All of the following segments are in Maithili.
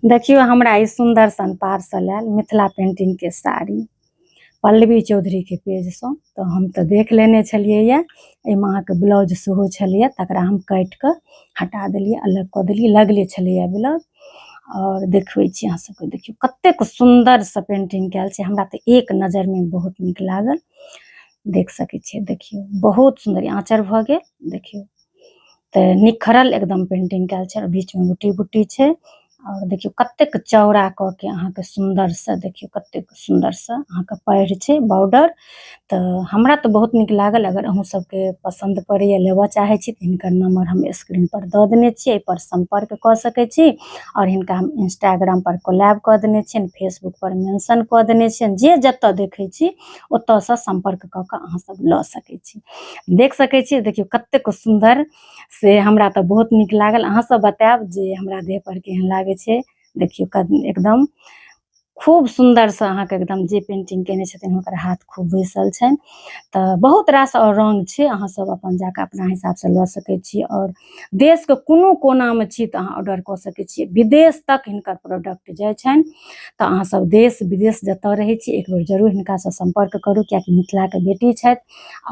देखियो हमरा ई सुंदर सन पार्सल आयल मिथिला पेंटिंग के साड़ी पल्लवी चौधरी के पेज से। तो हम तो देख लेने छलिए ये एहिमे अहाँ के ब्लाउज सेहो छलिए, तकरा हम काट के हटा देलिए, अलग क देलिए, लगले छलिए ब्लाउज। और देखबै छी अहाँ सबके, देखियो कतेक सुंदर से पेंटिंग कैल छै, हमरा तो एक नजर में बहुत नीक लागल। देख सकै छियै, देखियो बहुत सुंदर आँचर भ गेल, देखियो तो निखरल एकदम पेंटिंग कैल छै, बीच में बुट्टी बुट्टी छै। और देखियो कतेक चौड़ा क के अहाँ के सुंदर से, देखियो कतेक सुंदर से अहाँ के पैर छै बॉर्डर। तो हमरा तो बहुत नीक लागल। अगर अहूँ सबके पसंद पड़ैया, लेबऽ चाहे छी, हिनकर नंबर हम स्क्रीन पर दऽ देने छियै, एहि पर संपर्क कऽ सकै छी। और हिनका हम इंस्टाग्राम पर कोलैब कऽ देने छियनि, फेसबुक पर मेंशन कऽ देने छियनि, जे जतऽ देखै छी ओतऽ से संपर्क कऽ के अहाँ सब लऽ सकै छी। देख सकै छी, देखियो कतेक सुंदर से हमरा तो बहुत नीक लागल। अहाँ सब बतायब जे हमरा देह पर केहन लागे छै। देखियो एकदम खूब सुंदर से अहाँ के एकदम जे पेंटिंग केने छथिन हुनकर हाथ खूब बैसल छनि। तो बहुत रास और रंग छै, अहाँ सब अपन जाके अपना हिसाब से लऽ सकै छी। और देश के कोनो कोना में छी तो अहाँ ऑर्डर कऽ सकै छी, विदेश तक हिनकर प्रोडक्ट जाय छनि। तो अहाँ सब देश विदेश जतऽ रहै छी एक बेर जरूर हिनका से संपर्क करू, कियाकि मिथिला के बेटी छथि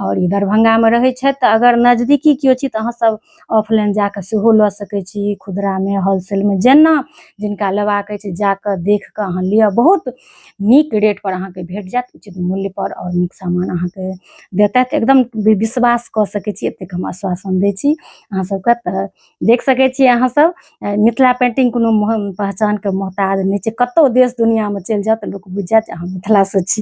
और ई दरभंगा में रहै छथि। तो अगर नजदीकी केओ छी तो अहाँ सब ऑफलाइन जाके सेहो लऽ सकै छी, खुदरा में होलसेल में, जेना जिनका लेबाक अछि जाके देख के अहाँ लिअ। बहुत नीक रेट पर अहाँ के भेट जायत, उचित मूल्य पर, और नीक सामान अहाँ के देतथि। एकदम विश्वास कऽ सकै छी, एतेक हम आश्वासन दै छी अहाँ सबके। तऽ देख सकै छी अहाँ सब, मिथिला पेंटिंग कोनो पहचान के मोहताज नहि छै, कतौ देश दुनिया में चलि जाउ तऽ लोक बुझि जायत जे अहाँ मिथिला से छी।